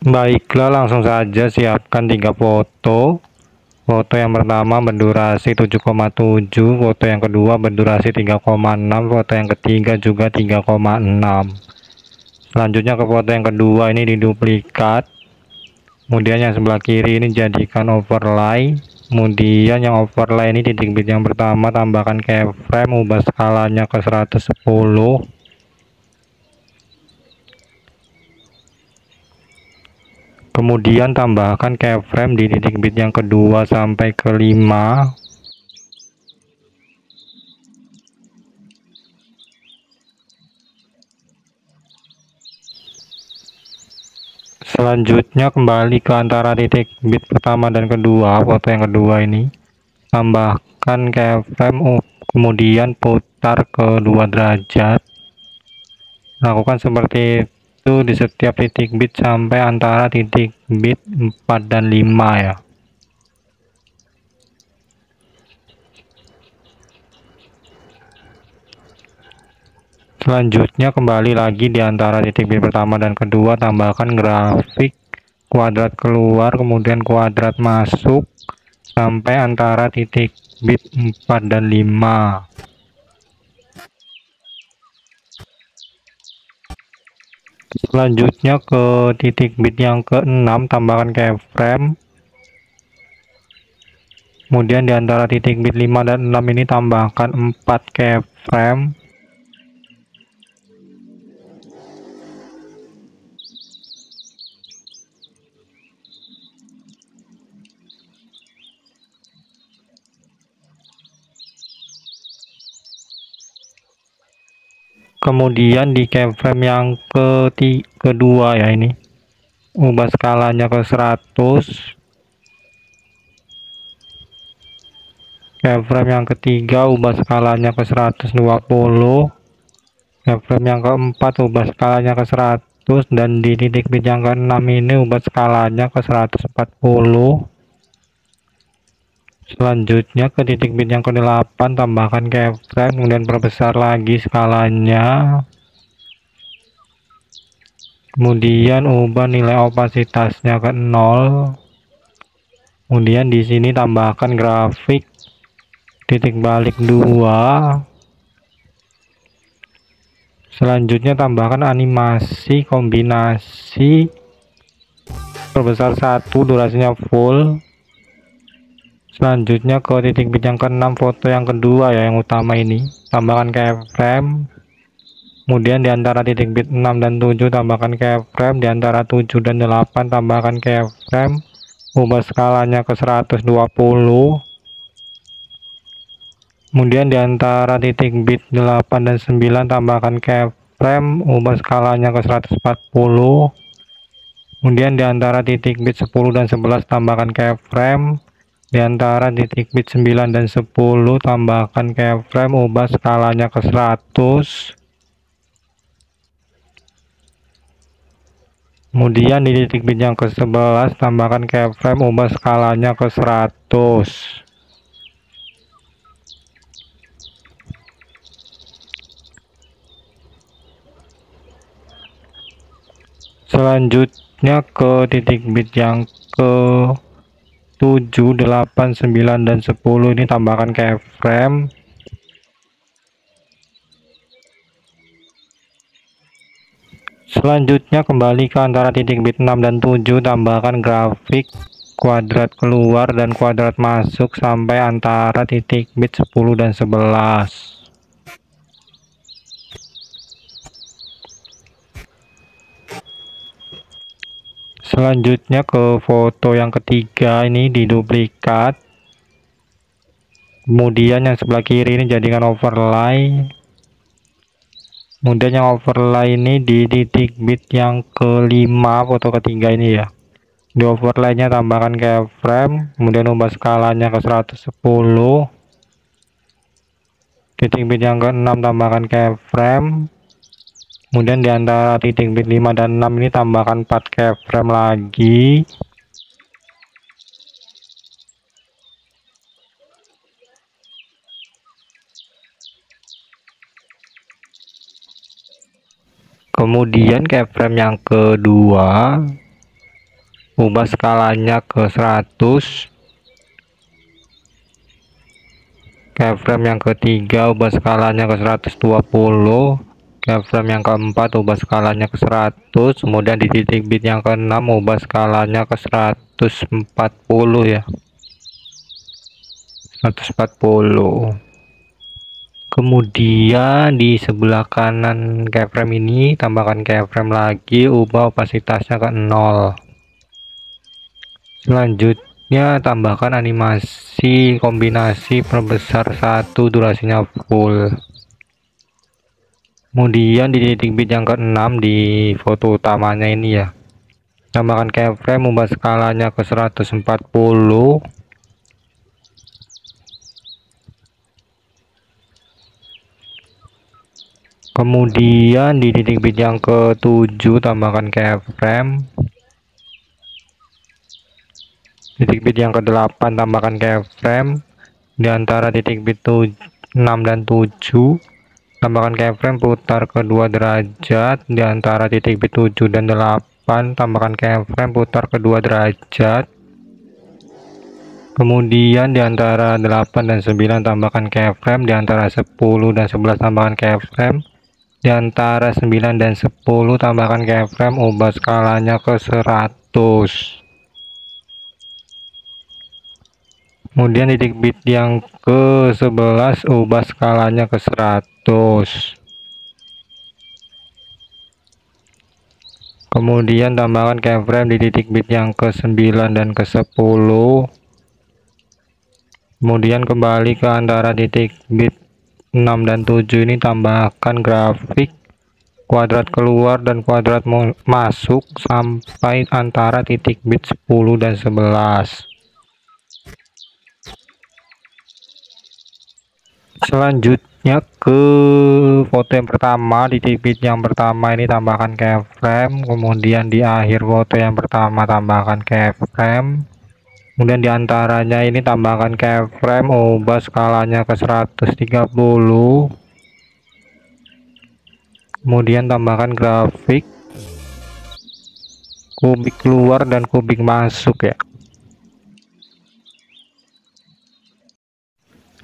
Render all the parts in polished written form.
Baiklah, langsung saja siapkan 3 foto. Foto yang pertama berdurasi 7,7, foto yang kedua berdurasi 3,6, foto yang ketiga juga 3,6. Selanjutnya ke foto yang kedua, ini diduplikat. Kemudian yang sebelah kiri ini jadikan overlay. Kemudian yang overlay ini titik bit yang pertama tambahkan keyframe, ubah skalanya ke 110. Kemudian tambahkan keyframe di titik bit yang kedua sampai ke 5. Selanjutnya kembali ke antara titik bit pertama dan kedua, foto yang kedua ini. Tambahkan keyframe, kemudian putar ke 2 derajat. Lakukan seperti itu di setiap titik bit sampai antara titik bit 4 dan 5 ya. Selanjutnya kembali lagi di antara titik bit pertama dan kedua, tambahkan grafik kuadrat keluar kemudian kuadrat masuk sampai antara titik bit 4 dan 5. Selanjutnya ke titik bit yang ke-6, tambahkan keyframe. Kemudian di antara titik bit 5 dan 6 ini tambahkan 4 keyframe. Kemudian di keyframe yang kedua ya, ini ubah skalanya ke 100. Keyframe yang ketiga ubah skalanya ke 120. Keyframe yang keempat ubah skalanya ke 100, dan di titik bit yang ke-6 ini ubah skalanya ke 140. Selanjutnya ke titik bit yang ke-8, tambahkan keyframe kemudian perbesar lagi skalanya. Kemudian ubah nilai opasitasnya ke 0. Kemudian di sini tambahkan grafik titik balik 2. Selanjutnya tambahkan animasi kombinasi, perbesar 1, durasinya full. Selanjutnya ke titik bit yang ke-6, foto yang kedua ya, yang utama ini, tambahkan keyframe. Kemudian di antara titik bit 6 dan 7 tambahkan keyframe, di antara 7 dan 8 tambahkan keyframe, ubah skalanya ke 120. Kemudian di antara titik bit 8 dan 9 tambahkan keyframe, ubah skalanya ke 140. Kemudian di antara titik bit 10 dan 11 tambahkan keyframe, di antara titik bit 9 dan 10 tambahkan keyframe, ubah skalanya ke 100. Kemudian di titik bit yang ke-11 tambahkan keyframe, ubah skalanya ke 100. Selanjutnya ke titik bit yang ke 7, 8, 9, dan 10 ini tambahkan keyframe. Selanjutnya kembali ke antara titik bit 6 dan 7, tambahkan grafik kuadrat keluar dan kuadrat masuk sampai antara titik bit 10 dan 11. Selanjutnya ke foto yang ketiga, ini diduplikat. Kemudian yang sebelah kiri ini jadikan overlay. Kemudian yang overlay ini di titik bit yang kelima, foto ketiga ini ya. Di overlaynya tambahkan keyframe, kemudian ubah skalanya ke 110. Titik bit yang ke-6 tambahkan keyframe. Kemudian di antara titik bit 5 dan 6 ini tambahkan 4 keyframe lagi. Kemudian keyframe yang kedua ubah skalanya ke 100. Keyframe yang ketiga ubah skalanya ke 120. Keyframe yang keempat ubah skalanya ke 100. Kemudian di titik bit yang keenam ubah skalanya ke 140 ya, 140. Kemudian di sebelah kanan keyframe ini tambahkan keyframe lagi, ubah opasitasnya ke 0. Selanjutnya tambahkan animasi kombinasi perbesar 1, durasinya full. Kemudian di titik bit yang ke-6 di foto utamanya ini ya, tambahkan keyframe, ubah skalanya ke 140. Kemudian di titik bit yang ke-7 tambahkan keyframe. Titik bit yang ke-8 tambahkan keyframe. Di antara titik bit 6 dan 7 tambahkan keyframe, putar ke 2 derajat. Di antara titik bit 7 dan 8 tambahkan keyframe, putar ke 2 derajat. Kemudian di antara 8 dan 9 tambahkan keyframe. Di antara 10 dan 11 tambahkan keyframe. Di antara 9 dan 10 tambahkan keyframe, ubah skalanya ke 100. Kemudian titik bit yang ke-11 ubah skalanya ke 100. Kemudian tambahkan keyframe di titik bit yang ke-9 dan ke-10. Kemudian kembali ke antara titik bit 6 dan 7 ini, tambahkan grafik kuadrat keluar dan kuadrat masuk sampai antara titik bit 10 dan 11. Selanjutnya ke foto yang pertama, di titik bit yang pertama ini tambahkan keyframe. Kemudian di akhir foto yang pertama tambahkan keyframe. Kemudian di antaranya ini tambahkan keyframe, ubah skalanya ke 130. Kemudian tambahkan grafik kubik keluar dan kubik masuk ya.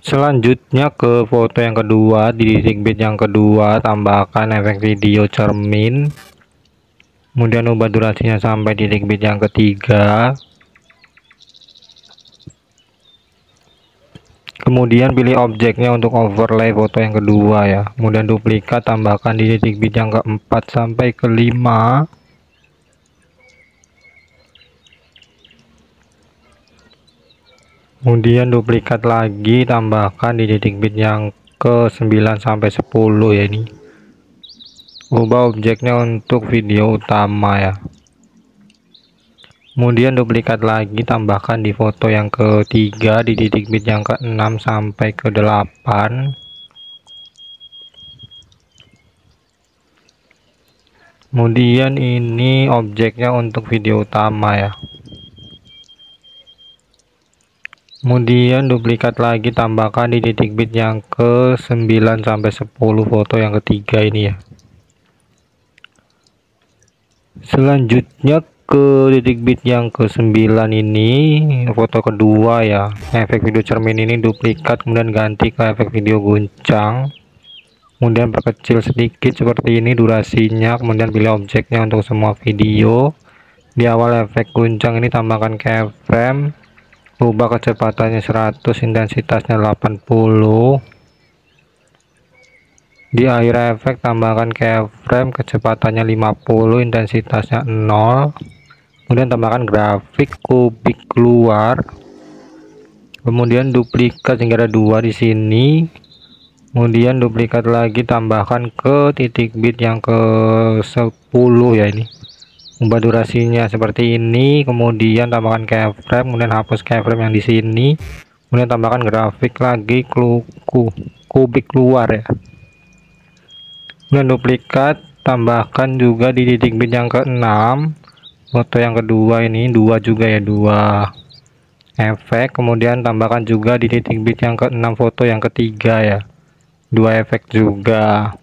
Selanjutnya ke foto yang kedua, di titik bit yang kedua tambahkan efek video cermin. Kemudian ubah durasinya sampai titik bit yang ketiga. Kemudian pilih objeknya untuk overlay foto yang kedua ya. Kemudian duplikat, tambahkan di titik bit yang keempat sampai kelima. Kemudian duplikat lagi, tambahkan di titik bit yang ke-9 sampai 10 ya ini. Ubah objeknya untuk video utama ya. Kemudian duplikat lagi, tambahkan di foto yang ketiga di titik bit yang ke-6 sampai ke-8. Kemudian ini objeknya untuk video utama ya. Kemudian duplikat lagi, tambahkan di titik bit yang ke-9 sampai 10 foto yang ketiga ini ya. Selanjutnya ke titik bit yang ke-9 ini foto kedua ya, efek video cermin ini duplikat, kemudian ganti ke efek video guncang. Kemudian perkecil sedikit seperti ini durasinya. Kemudian pilih objeknya untuk semua video. Di awal efek guncang ini tambahkan keyframe, ubah kecepatannya 100, intensitasnya 80. Di akhir efek tambahkan keyframe, kecepatannya 50, intensitasnya 0. Kemudian tambahkan grafik kubik keluar. Kemudian duplikat hingga ada 2 di sini. Kemudian duplikat lagi, tambahkan ke titik bit yang ke-10 ya ini. Ubah durasinya seperti ini. Kemudian tambahkan keyframe, kemudian hapus keyframe yang di sini. Kemudian tambahkan grafik lagi kubik keluar ya. Kemudian duplikat, tambahkan juga di titik bit yang ke-6 foto yang kedua ini, 2 juga ya, 2 efek. Kemudian tambahkan juga di titik bit yang ke-6 foto yang ketiga ya, 2 efek juga.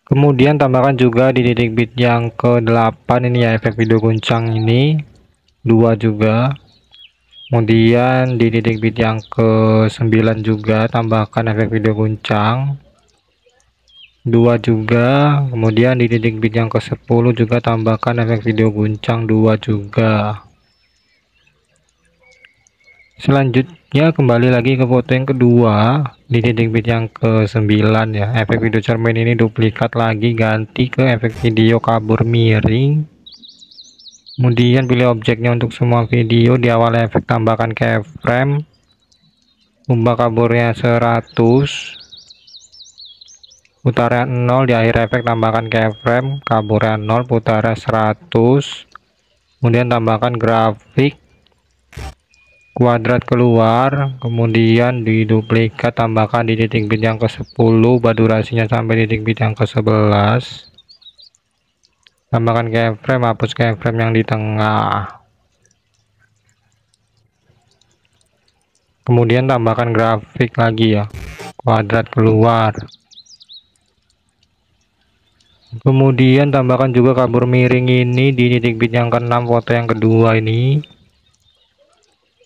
Kemudian tambahkan juga di titik bit yang ke-8 ini ya, efek video guncang ini. 2 juga. Kemudian di titik bit yang ke 9 juga tambahkan efek video guncang 2 juga. Kemudian di titik bit yang ke 10 juga tambahkan efek video guncang 2 juga. Selanjutnya kembali lagi ke foto yang kedua di titik bit yang ke 9 ya. Efek video cermin ini duplikat lagi, ganti ke efek video kabur miring. Kemudian pilih objeknya untuk semua video. Di awal efek tambahkan keyframe, ubah kaburnya 100, putaran 0. Di akhir efek tambahkan keyframe, kaburnya 0, putaran 100. Kemudian tambahkan grafik kuadrat keluar, kemudian diduplikat, tambahkan di titik bit yang ke 10, ubah durasinya sampai titik bit yang ke 11. Tambahkan keyframe, hapus keyframe yang di tengah. Kemudian tambahkan grafik lagi ya, kuadrat keluar. Kemudian tambahkan juga kabur miring ini di titik bit yang ke-6 foto yang kedua ini.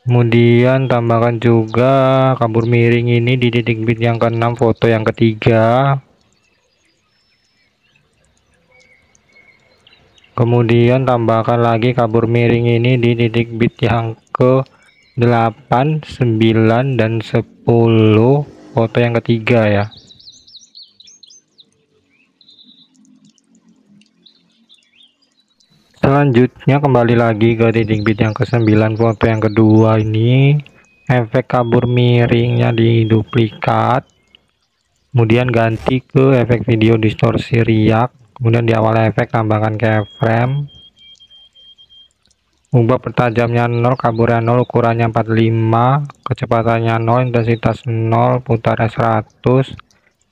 Kemudian tambahkan juga kabur miring ini di titik bit yang ke-6 foto yang ketiga. Kemudian tambahkan lagi kabur miring ini di titik bit yang ke 8, 9, dan 10 foto yang ketiga ya. Selanjutnya kembali lagi ke titik bit yang ke 9 foto yang kedua ini. Efek kabur miringnya diduplikat, kemudian ganti ke efek video distorsi riak. Kemudian di awal efek tambahkan keyframe, ubah pertajamnya 0, kaburnya 0, ukurannya 45, kecepatannya 0, intensitas 0, putaran 100.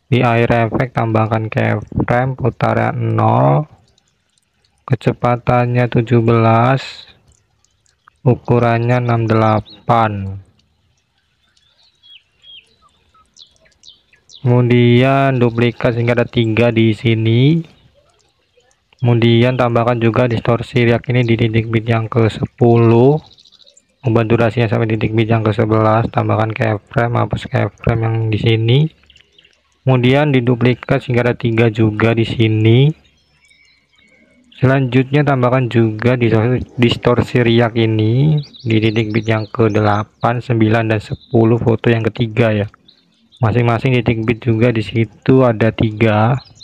Di akhir efek tambahkan keyframe, putaran 0, kecepatannya 17, ukurannya 68. Kemudian duplikat sehingga ada 3 di sini. Kemudian tambahkan juga distorsi riak ini di titik bit yang ke 10, ubah durasinya sampai titik bit yang ke 11, tambahkan keyframe, hapus keyframe yang di sini. Kemudian diduplikat sehingga ada 3 juga di sini. Selanjutnya tambahkan juga distorsi riak ini di titik bit yang ke 8, 9, dan 10 foto yang ketiga ya. Masing-masing titik bit juga di situ ada 3.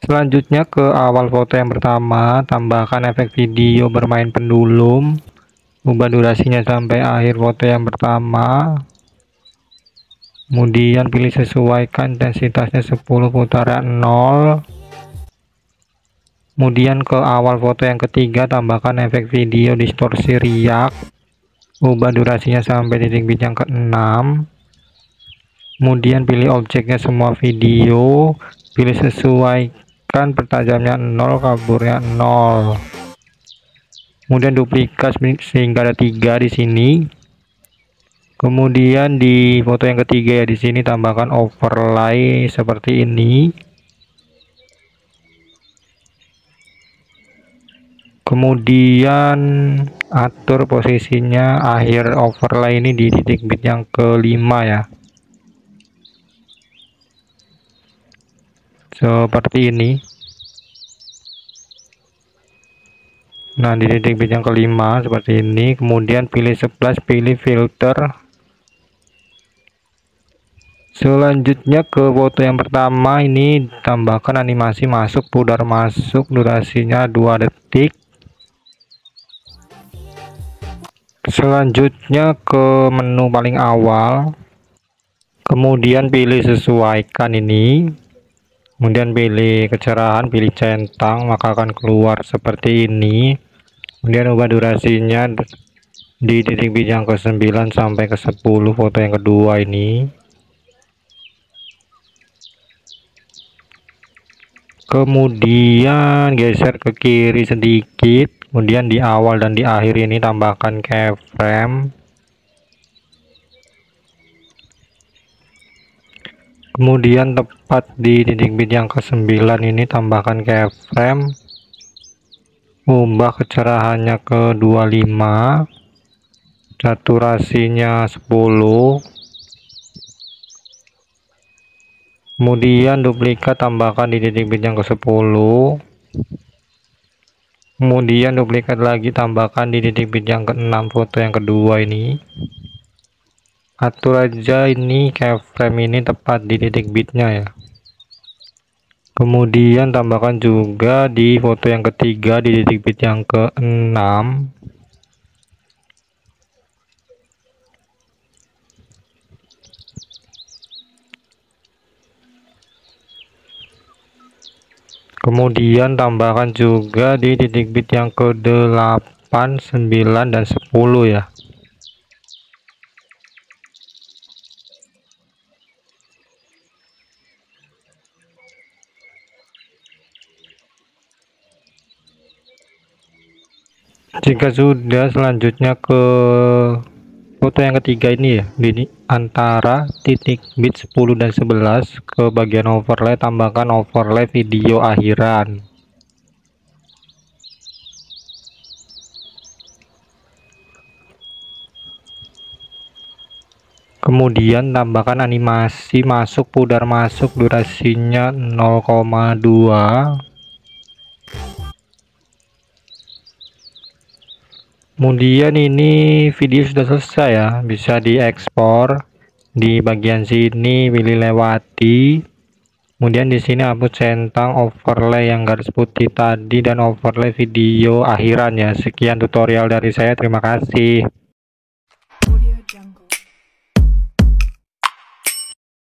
Selanjutnya ke awal foto yang pertama, tambahkan efek video bermain pendulum, ubah durasinya sampai akhir foto yang pertama. Kemudian pilih sesuaikan intensitasnya 10, putaran 0. Kemudian ke awal foto yang ketiga, tambahkan efek video distorsi riak, ubah durasinya sampai titik bit yang ke-6. Kemudian pilih objeknya semua video, pilih sesuaikan pertajamnya 0, kaburnya 0. Kemudian duplikat sehingga ada 3 di sini. Kemudian di foto yang ketiga ya, di sini tambahkan overlay seperti ini. Kemudian atur posisinya akhir overlay ini di titik bit yang ke-5 ya. Seperti ini. Nah, di titik bit yang ke-5 seperti ini. Kemudian pilih splash, pilih filter. Selanjutnya ke foto yang pertama ini tambahkan animasi masuk, pudar masuk, durasinya 2 detik. Selanjutnya ke menu paling awal, kemudian pilih sesuaikan ini, kemudian pilih kecerahan, pilih centang, maka akan keluar seperti ini. Kemudian ubah durasinya di titik bit yang ke 9 sampai ke 10 foto yang kedua ini. Kemudian geser ke kiri sedikit, kemudian di awal dan di akhir ini tambahkan keyframe. Kemudian tepat di titik bit yang ke-9 ini tambahkan keyframe, ubah kecerahannya ke 25, saturasinya 10, kemudian duplikat tambahkan di titik bit yang ke-10, kemudian duplikat lagi tambahkan di titik bit yang ke-6 foto yang kedua ini. Atur aja ini keyframe ini tepat di titik bitnya ya. Kemudian tambahkan juga di foto yang ketiga di titik bit yang ke-6. Kemudian tambahkan juga di titik bit yang ke-8, 9, dan 10 ya. Jika sudah, selanjutnya ke foto yang ketiga ini ya, di antara titik bit 10 dan 11 ke bagian overlay tambahkan overlay video akhiran. Kemudian tambahkan animasi masuk pudar masuk, durasinya 0,2. Kemudian ini video sudah selesai ya, bisa diekspor. Di bagian sini pilih lewati, kemudian di sini hapus centang, overlay yang garis putih tadi, dan overlay video akhiran ya. Sekian tutorial dari saya, terima kasih.